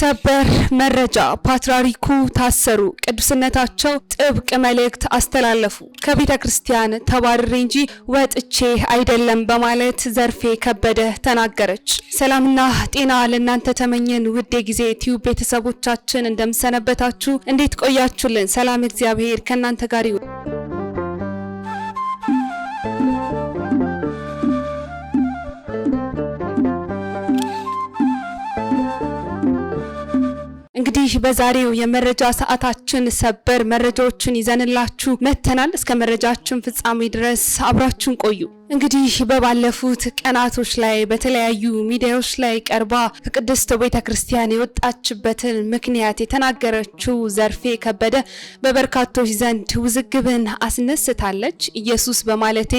ሰበር መረጃ ፓትርያርኩ ታሰሩ። ቅዱስነታቸው ጥብቅ መልእክት አስተላለፉ። ከቤተ ክርስቲያን ተባርሬ እንጂ ወጥቼ አይደለም በማለት ዘርፌ ከበደ ተናገረች። ሰላምና ጤና ለእናንተ ተመኘን። ውድ የጊዜ ቲዩብ ቤተሰቦቻችን እንደምሰነበታችሁ፣ እንዴት ቆያችሁልን? ሰላም እግዚአብሔር ከእናንተ ጋር ይሁን። እንግዲህ በዛሬው የመረጃ ሰዓታችን ሰበር መረጃዎችን ይዘንላችሁ መተናል። እስከ መረጃችን ፍጻሜ ድረስ አብራችሁን ቆዩ። እንግዲህ በባለፉት ቀናቶች ላይ በተለያዩ ሚዲያዎች ላይ ቀርባ ከቅድስት ቤተክርስቲያን የወጣችበትን ምክንያት የተናገረችው ዘርፌ ከበደ በበርካቶች ዘንድ ውዝግብን አስነስታለች። ኢየሱስ በማለቴ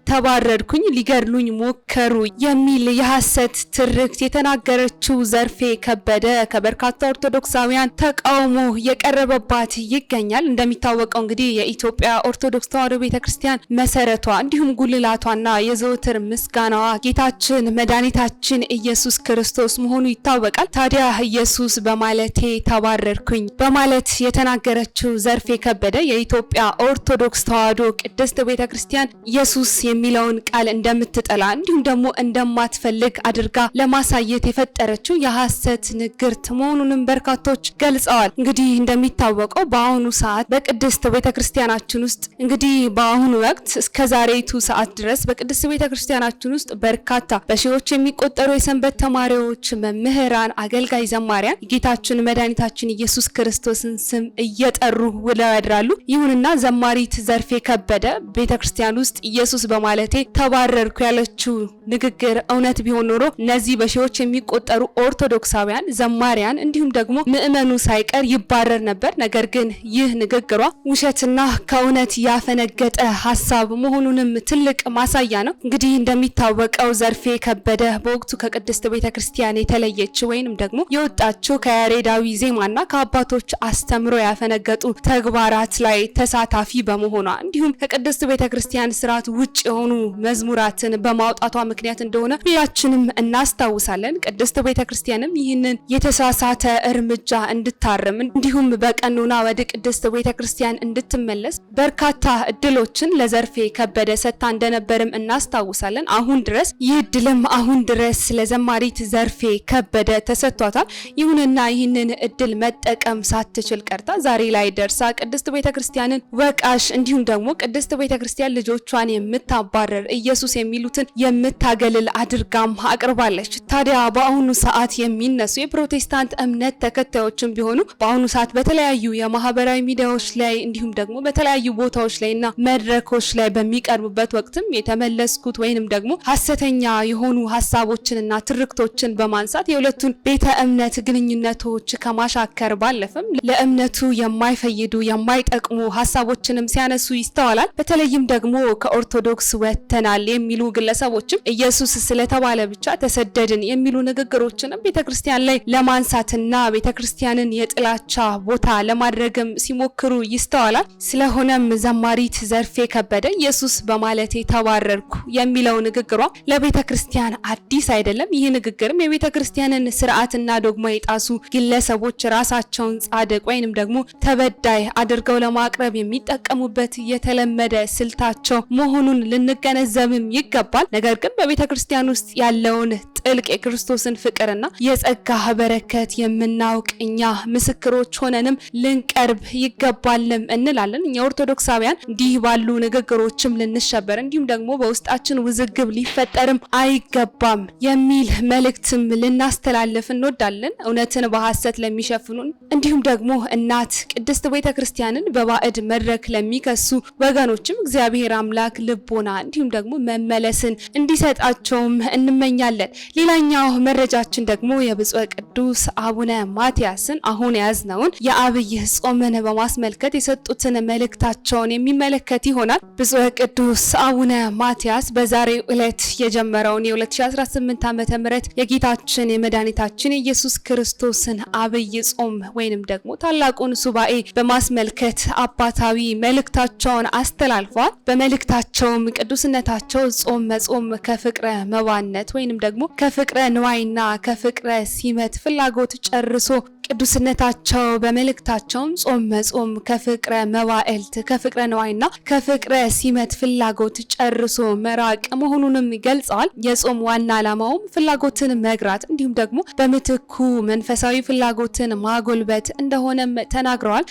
ተባረርኩኝ፣ ሊገድሉኝ ሞከሩ የሚል የሐሰት ትርክት የተናገረችው ዘርፌ ከበደ ከበርካታ ኦርቶዶክሳውያን ተቃውሞ የቀረበባት ይገኛል። እንደሚታወቀው እንግዲህ የኢትዮጵያ ኦርቶዶክስ ተዋሕዶ ቤተክርስቲያን መሰረቷ እንዲሁም ጉልላቷ እና የዘወትር ምስጋናዋ ጌታችን መድኃኒታችን ኢየሱስ ክርስቶስ መሆኑ ይታወቃል። ታዲያ ኢየሱስ በማለቴ ተባረርኩኝ በማለት የተናገረችው ዘርፌ ከበደ የኢትዮጵያ ኦርቶዶክስ ተዋሕዶ ቅድስት ቤተክርስቲያን ኢየሱስ የሚለውን ቃል እንደምትጠላ እንዲሁም ደግሞ እንደማትፈልግ አድርጋ ለማሳየት የፈጠረችው የሐሰት ንግርት መሆኑንም በርካቶች ገልጸዋል። እንግዲህ እንደሚታወቀው በአሁኑ ሰዓት በቅድስት ቤተክርስቲያናችን ውስጥ እንግዲህ በአሁኑ ወቅት እስከ ዛሬቱ ሰዓት ድረስ በቅድስት ቤተክርስቲያናችን ውስጥ በርካታ በሺዎች የሚቆጠሩ የሰንበት ተማሪዎች፣ መምህራን፣ አገልጋይ ዘማሪያን ጌታችን መድኃኒታችን ኢየሱስ ክርስቶስን ስም እየጠሩ ውለው ያድራሉ። ይሁንና ዘማሪት ዘርፌ ከበደ ቤተክርስቲያን ውስጥ ኢየሱስ በማለቴ ተባረርኩ ያለችው ንግግር እውነት ቢሆን ኖሮ እነዚህ በሺዎች የሚቆጠሩ ኦርቶዶክሳውያን ዘማሪያን እንዲሁም ደግሞ ምእመኑ ሳይቀር ይባረር ነበር። ነገር ግን ይህ ንግግሯ ውሸትና ከእውነት ያፈነገጠ ሐሳብ መሆኑንም ትልቅ ማሳያ ነው። እንግዲህ እንደሚታወቀው ዘርፌ ከበደ በወቅቱ ከቅድስት ቤተክርስቲያን የተለየች ወይንም ደግሞ የወጣችው ከያሬዳዊ ዜማና ከአባቶች አስተምሮ ያፈነገጡ ተግባራት ላይ ተሳታፊ በመሆኗ እንዲሁም ከቅድስት ቤተክርስቲያን ስርዓት ውጭ የሆኑ መዝሙራትን በማውጣቷ ምክንያት እንደሆነ ሁላችንም እናስታውሳለን። ቅድስት ቤተክርስቲያንም ይህንን የተሳሳተ እርምጃ እንድታርም እንዲሁም በቀኖና ወደ ቅድስት ቤተክርስቲያን እንድትመለስ በርካታ እድሎችን ለዘርፌ ከበደ ሰጥታ እንደነበርም እናስታውሳለን። አሁን ድረስ ይህ እድልም አሁን ድረስ ለዘማሪት ዘርፌ ከበደ ተሰጥቷታል። ይሁንና ይህንን እድል መጠቀም ሳትችል ቀርታ ዛሬ ላይ ደርሳ ቅድስት ቤተክርስቲያንን ወቃሽ እንዲሁም ደግሞ ቅድስት ቤተክርስቲያን ልጆቿን የምታባረር ኢየሱስ የሚሉትን የምታገልል አድርጋም አቅርባለች። ታዲያ በአሁኑ ሰዓት የሚነሱ የፕሮቴስታንት እምነት ተከታዮችም ቢሆኑ በአሁኑ ሰዓት በተለያዩ የማህበራዊ ሚዲያዎች ላይ እንዲሁም ደግሞ በተለያዩ ቦታዎች ላይና መድረኮች ላይ በሚቀርቡበት ወቅትም የተመለስኩት ወይንም ደግሞ ሐሰተኛ የሆኑ ሐሳቦችንና ትርክቶችን በማንሳት የሁለቱን ቤተ እምነት ግንኙነቶች ከማሻከር ባለፈም ለእምነቱ የማይፈይዱ የማይጠቅሙ ሐሳቦችንም ሲያነሱ ይስተዋላል። በተለይም ደግሞ ከኦርቶዶክስ ወጥተናል የሚሉ ግለሰቦችም ኢየሱስ ስለተባለ ብቻ ተሰደድን የሚሉ ንግግሮችንም ቤተክርስቲያን ላይ ለማንሳትና ቤተክርስቲያንን የጥላቻ ቦታ ለማድረግም ሲሞክሩ ይስተዋላል። ስለሆነም ዘማሪት ዘርፌ ከበደ ኢየሱስ በማለቴ ተባረርኩ የሚለው ንግግሯ ለቤተክርስቲያን አዲስ አይደለም። ይህ ንግግርም የቤተክርስቲያንን ስርዓትና ዶግማ የጣሱ ግለሰቦች ራሳቸውን ጻድቅ ወይንም ደግሞ ተበዳይ አድርገው ለማቅረብ የሚጠቀሙበት የተለመደ ስልታቸው መሆኑን ልንገነዘብም ይገባል። ነገር ግን በቤተክርስቲያን ውስጥ ያለውን ጥልቅ የክርስቶስን ፍቅርና የጸጋ በረከት የምናውቅ እኛ ምስክሮች ሆነንም ልንቀርብ ይገባልም እንላለን። እኛ ኦርቶዶክሳውያን እንዲህ ባሉ ንግግሮችም ልንሸበር እንዲሁም ደግሞ በውስጣችን ውዝግብ ሊፈጠርም አይገባም የሚል መልእክትም ልናስተላልፍ እንወዳለን። እውነትን በሐሰት ለሚሸፍኑ እንዲሁም ደግሞ እናት ቅድስት ቤተክርስቲያንን በባዕድ መድረክ ለሚከሱ ወገኖችም እግዚአብሔር አምላክ ልቦና እንዲሁም ደግሞ መመለስን እንዲሰጣቸውም እንመኛለን። ሌላኛው መረጃችን ደግሞ የብፁዕ ቅዱስ አቡነ ማትያስን አሁን ያዝነውን የአብይ ጾምን በማስመልከት የሰጡትን መልእክታቸውን የሚመለከት ይሆናል። ብፁዕ ቅዱስ አቡነ ማቲያስ በዛሬው ዕለት የጀመረውን የ2018 ዓመተ ምህረት የጌታችን የመድኃኒታችን ኢየሱስ ክርስቶስን አብይ ጾም ወይንም ደግሞ ታላቁን ሱባኤ በማስመልከት አባታዊ መልእክታቸውን አስተላልፈዋል። በመልእክታቸውም ቅዱስነታቸው ጾም መጾም ከፍቅረ መባነት ወይንም ደግሞ ከፍቅረ ንዋይና ከፍቅረ ሲመት ፍላጎት ጨርሶ ቅዱስነታቸው በመልእክታቸው ጾም መጾም ከፍቅረ መባዕልት ከፍቅረ ነዋይና ከፍቅረ ሲመት ፍላጎት ጨርሶ መራቅ መሆኑንም ገልጸዋል። የጾም ዋና ዓላማውም ፍላጎትን መግራት እንዲሁም ደግሞ በምትኩ መንፈሳዊ ፍላጎትን ማጎልበት እንደሆነም ተናግረዋል።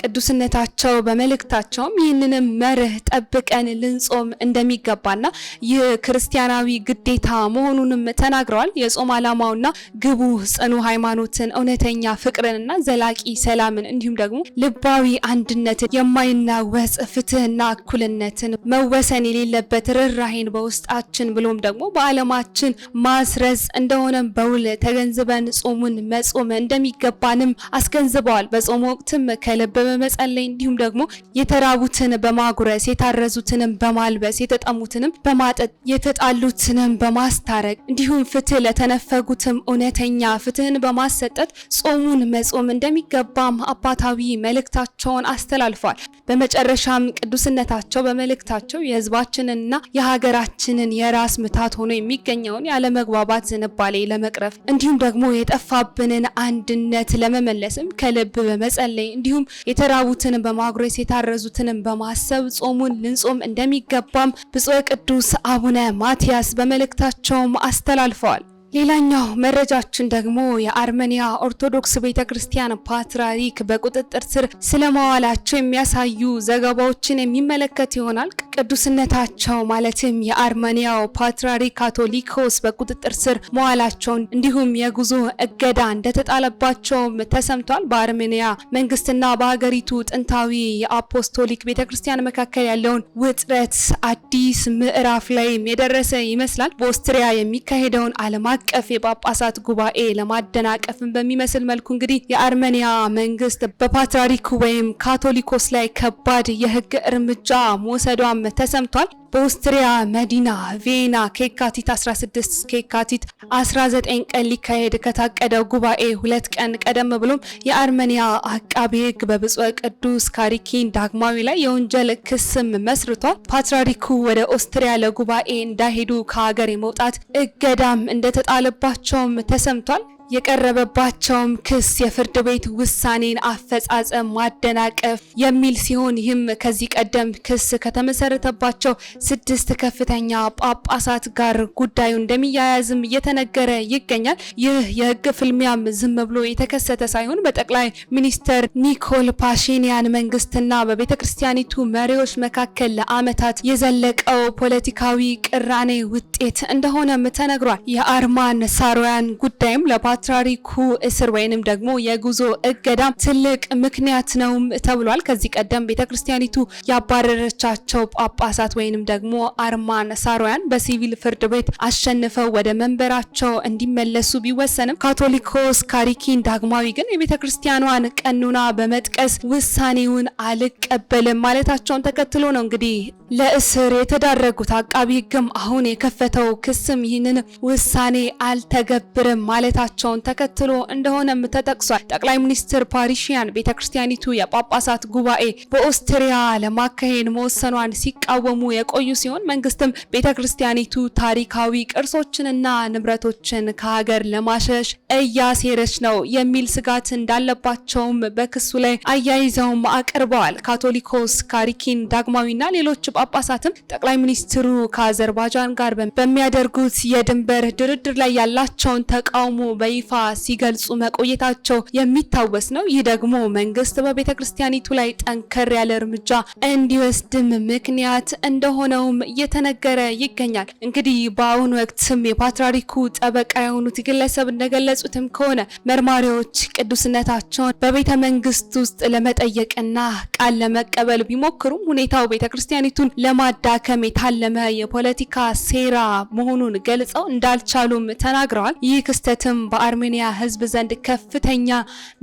ቅዱስነታቸው በመልእክታቸውም ይህንንም መርህ ጠብቀን ልንጾም እንደሚገባና ይህ ክርስቲያናዊ ግዴታ መሆኑንም ተናግረዋል። የጾም ዓላማውና ግቡ ጽኑ ሃይማኖትን፣ እውነተኛ ፍቅርንና ዘላቂ ሰላምን እንዲሁም ደግሞ ልባዊ አንድነትን፣ የማይናወጽ ፍትህና እኩልነትን፣ መወሰን የሌለበት ርህራሄን በውስጣችን ብሎም ደግሞ በዓለማችን ማስረጽ እንደሆነም በውል ተገንዝበን ጾሙን መጾም እንደሚገባንም አስገንዝበዋል። በጾም ወቅትም ከልብ በመጸለይ እንዲሁም ደግሞ የተራቡትን በማጉረስ የታረዙትንም በማልበስ የተጠሙትንም በማጠጥ የተጣሉትንም በማስታረቅ እንዲሁም ፍትህ ለተነፈጉትም እውነተኛ ፍትህን በማሰጠት ጾሙን መጾም እንደሚገባም አባታዊ መልእክታቸውን አስተላልፏል። በመጨረሻም ቅዱስነታቸው በመልእክታቸው የሕዝባችንንና የሀገራችንን የራስ ምታት ሆኖ የሚገኘውን ያለመግባባት ዝንባሌ ለመቅረፍ እንዲሁም ደግሞ የጠፋብንን አንድነት ለመመለስም ከልብ በመጸለይ እንዲሁም የተራቡትን በማጉረስ የታረዙትን በማሰብ ጾሙን ልንጾም እንደሚገባም ብፁዕ ቅዱስ አቡነ ማቲያስ በመልእክታቸውም አስተላልፈዋል። ሌላኛው መረጃችን ደግሞ የአርሜኒያ ኦርቶዶክስ ቤተክርስቲያን ፓትርያርክ በቁጥጥር ስር ስለመዋላቸው የሚያሳዩ ዘገባዎችን የሚመለከት ይሆናል። ቅዱስነታቸው ማለትም የአርሜኒያው ፓትርያርክ ካቶሊኮስ በቁጥጥር ስር መዋላቸውን እንዲሁም የጉዞ እገዳ እንደተጣለባቸውም ተሰምቷል። በአርሜኒያ መንግስትና በሀገሪቱ ጥንታዊ የአፖስቶሊክ ቤተክርስቲያን መካከል ያለውን ውጥረት አዲስ ምዕራፍ ላይ የደረሰ ይመስላል። በኦስትሪያ የሚካሄደውን ዓለም አቀፍ የጳጳሳት ጉባኤ ለማደናቀፍን በሚመስል መልኩ እንግዲህ የአርሜኒያ መንግስት በፓትርያርኩ ወይም ካቶሊኮስ ላይ ከባድ የህግ እርምጃ መውሰዷም ተሰምቷል። በኦስትሪያ መዲና ቪየና ከየካቲት 16 እስከ የካቲት 19 ቀን ሊካሄድ ከታቀደው ጉባኤ 2 ቀን ቀደም ብሎም የአርሜኒያ አቃቤ ህግ በብፁዕ ቅዱስ ካሪኪን ዳግማዊ ላይ የወንጀል ክስም መስርቷል። ፓትርያርኩ ወደ ኦስትሪያ ለጉባኤ እንዳይሄዱ ከሀገር የመውጣት እገዳም እንደተጣለባቸውም ተሰምቷል። የቀረበባቸውም ክስ የፍርድ ቤት ውሳኔን አፈጻጸም ማደናቀፍ የሚል ሲሆን ይህም ከዚህ ቀደም ክስ ከተመሰረተባቸው 6 ከፍተኛ ጳጳሳት ጋር ጉዳዩ እንደሚያያዝም እየተነገረ ይገኛል። ይህ የህግ ፍልሚያም ዝም ብሎ የተከሰተ ሳይሆን በጠቅላይ ሚኒስትር ኒኮል ፓሺኒያን መንግስትና በቤተክርስቲያኒቱ መሪዎች መካከል ለዓመታት የዘለቀው ፖለቲካዊ ቅራኔ ውጤት እንደሆነም ተነግሯል። የአርማን ሳሮያን ጉዳይም ፓትርያርኩ እስር ወይንም ደግሞ የጉዞ እገዳ ትልቅ ምክንያት ነው ተብሏል። ከዚህ ቀደም ቤተክርስቲያኒቱ ያባረረቻቸው ጳጳሳት ወይንም ደግሞ አርማን ሳሮያን በሲቪል ፍርድ ቤት አሸንፈው ወደ መንበራቸው እንዲመለሱ ቢወሰንም ካቶሊኮስ ካሪኪን ዳግማዊ ግን የቤተክርስቲያኗን ቀኑና በመጥቀስ ውሳኔውን አልቀበልም ማለታቸውን ተከትሎ ነው እንግዲህ ለእስር የተዳረጉት። አቃቢ ህግም አሁን የከፈተው ክስም ይህንን ውሳኔ አልተገብርም ማለታቸው ተከትሎ እንደሆነም ተጠቅሷል። ጠቅላይ ሚኒስትር ፓሺኒያን ቤተክርስቲያኒቱ የጳጳሳት ጉባኤ በኦስትሪያ ለማካሄድ መወሰኗን ሲቃወሙ የቆዩ ሲሆን መንግስትም ቤተክርስቲያኒቱ ታሪካዊ ቅርሶችንና ንብረቶችን ከሀገር ለማሸሽ እያሴረች ነው የሚል ስጋት እንዳለባቸውም በክሱ ላይ አያይዘውም አቅርበዋል። ካቶሊኮስ ካሪኪን ዳግማዊና ሌሎች ጳጳሳትም ጠቅላይ ሚኒስትሩ ከአዘርባይጃን ጋር በሚያደርጉት የድንበር ድርድር ላይ ያላቸውን ተቃውሞ በይፋ ሲገልጹ መቆየታቸው የሚታወስ ነው። ይህ ደግሞ መንግስት በቤተክርስቲያኒቱ ላይ ጠንከር ያለ እርምጃ እንዲወስድም ምክንያት እንደሆነውም እየተነገረ ይገኛል። እንግዲህ በአሁኑ ወቅትም የፓትርያርኩ ጠበቃ የሆኑት ግለሰብ እንደገለጹትም ከሆነ መርማሪዎች ቅዱስነታቸውን በቤተ መንግስት ውስጥ ለመጠየቅና ቃል ለመቀበል ቢሞክሩም ሁኔታው ቤተክርስቲያኒቱን ለማዳከም የታለመ የፖለቲካ ሴራ መሆኑን ገልጸው እንዳልቻሉም ተናግረዋል። ይህ ክስተትም በአርሜኒያ ህዝብ ዘንድ ከፍተኛ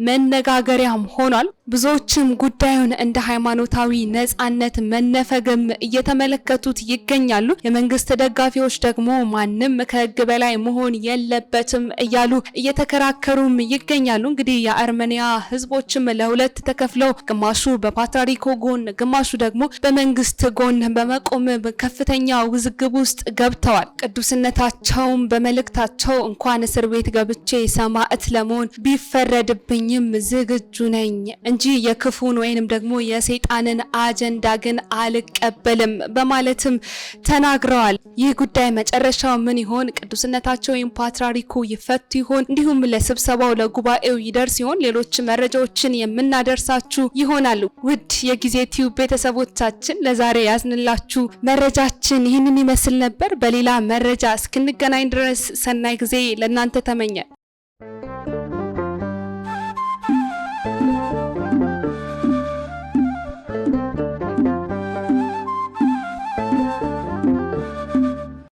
መነጋገሪያም ሆኗል። ብዙዎችም ጉዳዩን እንደ ሃይማኖታዊ ነጻነት መነፈግም እየተመለከቱት ይገኛሉ። የመንግስት ደጋፊዎች ደግሞ ማንም ከህግ በላይ መሆን የለበትም እያሉ እየተከራከሩም ይገኛሉ። እንግዲህ የአርሜኒያ ህዝቦችም ለሁለት ተከፍለው ግማሹ በፓትርያርኩ ጎን፣ ግማሹ ደግሞ በመንግስት ጎን በመቆም ከፍተኛ ውዝግብ ውስጥ ገብተዋል። ቅዱስነታቸውም በመልእክታቸው እንኳን እስር ቤት ገብቼ ሰማዕት ለመሆን ቢፈረድብኝም ዝግጁ ነኝ እንጂ የክፉን ወይንም ደግሞ የሰይጣንን አጀንዳ ግን አልቀበልም በማለትም ተናግረዋል። ይህ ጉዳይ መጨረሻው ምን ይሆን? ቅዱስነታቸው ወይም ፓትርያርኩ ይፈቱ ይሆን? እንዲሁም ለስብሰባው ለጉባኤው ይደርስ ይሆን? ሌሎች መረጃዎችን የምናደርሳችሁ ይሆናል። ውድ የጊዜ ቲዩብ ቤተሰቦቻችን ለዛሬ ያዝንላችሁ መረጃችን ይህንን ይመስል ነበር። በሌላ መረጃ እስክንገናኝ ድረስ ሰናይ ጊዜ ለእናንተ ተመኘ።